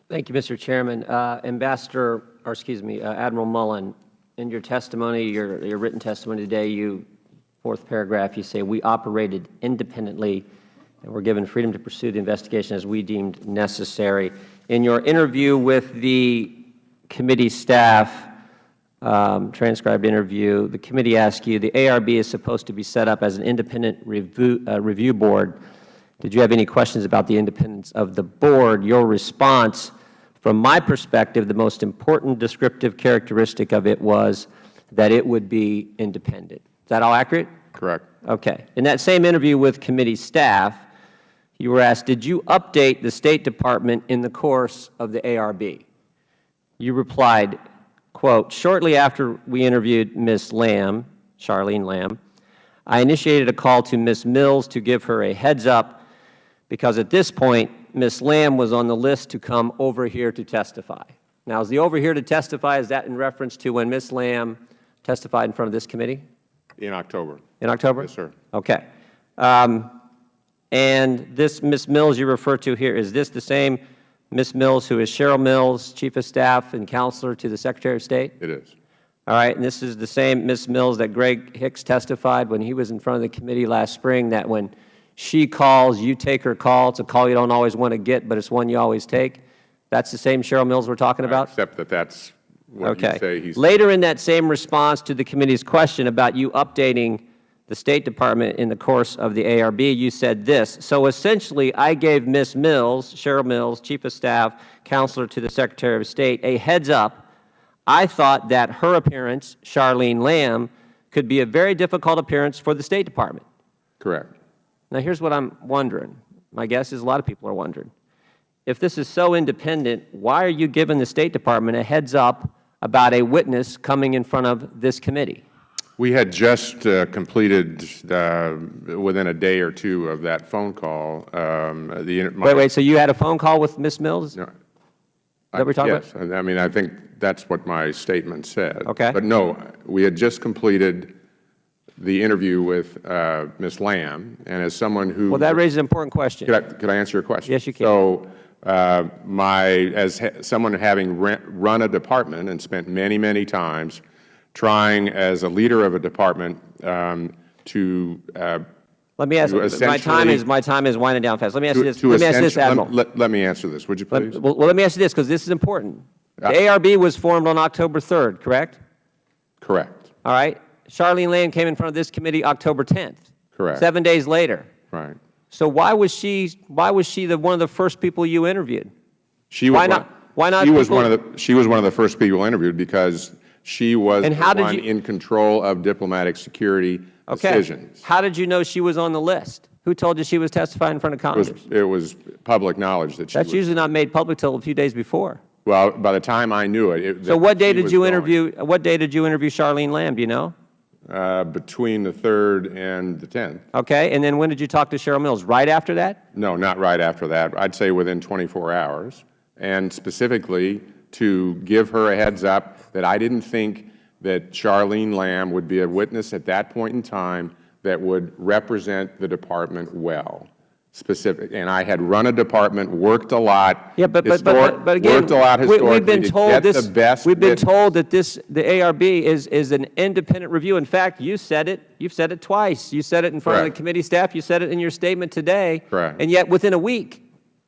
Thank you, Mr. Chairman. Admiral Mullen, in your testimony, your written testimony today, fourth paragraph, you say, "We operated independently and were given freedom to pursue the investigation as we deemed necessary." In your interview with the committee staff, transcribed interview, the committee asked you, the ARB is supposed to be set up as an independent review board. Did you have any questions about the independence of the board? Your response, from my perspective, the most important descriptive characteristic of it was that it would be independent. Is that all accurate? Correct. Okay. In that same interview with committee staff, you were asked, did you update the State Department in the course of the ARB? You replied, quote, "Shortly after we interviewed Ms. Lamb, Charlene Lamb, I initiated a call to Ms. Mills to give her a heads up because at this point, Ms. Lamb was on the list to come over here to testify." Now, is the over here to testify, is that in reference to when Ms. Lamb testified in front of this committee? In October. In October? Yes, sir. Okay. And this Ms. Mills you refer to here, is this the same Ms. Mills who is Cheryl Mills, Chief of Staff and Counselor to the Secretary of State? It is. All right. And this is the same Ms. Mills that Greg Hicks testified when he was in front of the committee last spring, that when she calls, you take her call. It's a call you don't always want to get, but it's one you always take. That's the same Cheryl Mills we're talking about? Except that that's what you say he's... Later in that same response to the committee's question about you updating the State Department in the course of the ARB, you said this, "So essentially, I gave Ms. Mills, Cheryl Mills, Chief of Staff, Counselor to the Secretary of State, a heads up. I thought that her appearance, Charlene Lamb, could be a very difficult appearance for the State Department." Correct. Now, here's what I'm wondering. My guess is a lot of people are wondering. If this is so independent, why are you giving the State Department a heads up about a witness coming in front of this committee? We had just completed, within a day or two of that phone call, Wait, so you had a phone call with Ms. Mills? No, that we're talking yes. I mean, I think that's what my statement said. Okay. But no, we had just completed the interview with Ms. Lamb, and as someone who... Well, that raises an important question. Could I answer your question? Yes, you can. So, as someone having run a department and spent many, many times trying as a leader of a department to let me ask. My time is winding down fast. Let me ask you this. Let me ask this, Admiral. Let me answer this, would you please? Well, let me ask you this, because this is important. The ARB was formed on October 3rd, correct? Correct. All right. Charlene Lamb came in front of this committee October 10th. Correct. 7 days later. Right. So why was she one of the first people you interviewed? Why not? She was one of the first people interviewed because she was the one in control of diplomatic security decisions. How did you know she was on the list? Who told you she was testifying in front of Congress? It was public knowledge that she was. That's usually not made public until a few days before. Well, by the time I knew it. So what day did you interview? What day did you interview Charlene Lamb? Do you know? Between the 3rd and the 10th. Okay. And then when did you talk to Cheryl Mills? Right after that? No, not right after that. I'd say within 24 hours. And specifically to give her a heads up that I didn't think that Charlene Lamb would be a witness at that point in time that would represent the department well. And I had run a department, worked a lot. Yeah, but again, worked a lot historically we've been told to get the best. We've been told that the ARB is an independent review. In fact, you said it. You've said it twice. You said it in front of the committee staff. You said it in your statement today. Correct. And yet, within a week,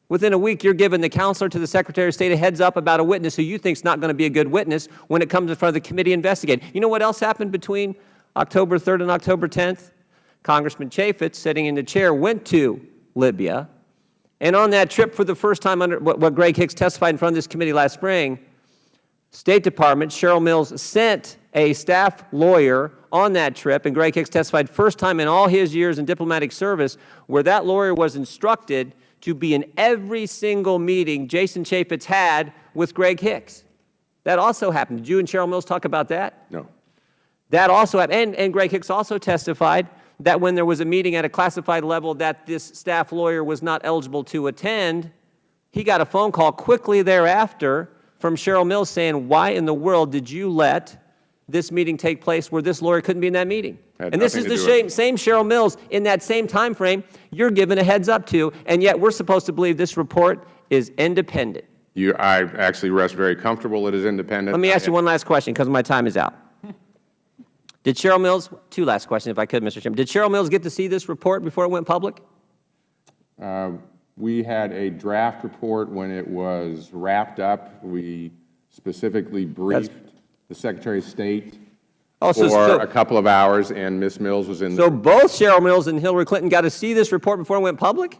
you're giving the Counselor to the Secretary of State a heads up about a witness who you think is not going to be a good witness when it comes in front of the committee investigating. You know what else happened between October 3rd and October 10th? Congressman Chaffetz, sitting in the chair, went to Libya, and on that trip for the first time under what Greg Hicks testified in front of this committee last spring, State Department, Cheryl Mills sent a staff lawyer on that trip, and Greg Hicks testified first time in all his years in diplomatic service where that lawyer was instructed to be in every single meeting Jason Chaffetz had with Greg Hicks. That also happened. Did you and Cheryl Mills talk about that? No. That also happened. And Greg Hicks also testified that when there was a meeting at a classified level that this staff lawyer was not eligible to attend, he got a phone call quickly thereafter from Cheryl Mills saying, why in the world did you let this meeting take place where this lawyer couldn't be in that meeting? And this is the same Cheryl Mills in that same time frame you're given a heads up to, and yet we're supposed to believe this report is independent. I actually rest very comfortable it is independent. Let me ask you one last question because my time is out. Did Cheryl Mills, two last questions if I could, Mr. Chairman. Did Cheryl Mills get to see this report before it went public? We had a draft report when it was wrapped up. We specifically briefed the Secretary of State for a couple of hours, and Ms. Mills was in. So both Cheryl Mills and Hillary Clinton got to see this report before it went public?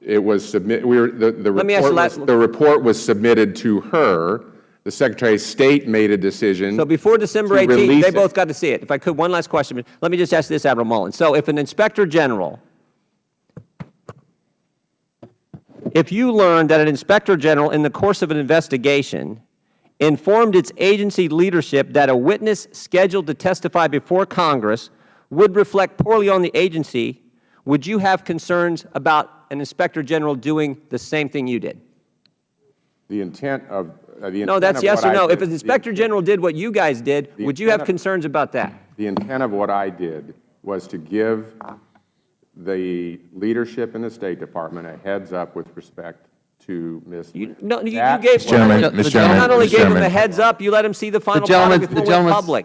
It was submitted. The report was submitted to her. The Secretary of State made a decision. So before December 18th, they both got to see it. If I could, one last question. Let me just ask this, Admiral Mullen. So if an Inspector General, if you learned that an Inspector General in the course of an investigation informed its agency leadership that a witness scheduled to testify before Congress would reflect poorly on the agency, would you have concerns about an Inspector General doing the same thing you did? The intent of no, that's yes or no. If an Inspector General did what you guys did, would you have concerns about that? The intent of what I did was to give the leadership in the State Department a heads up with respect to Ms. You gave not only Mr. Chairman, gave him a heads up, you let him see the final product before it went public.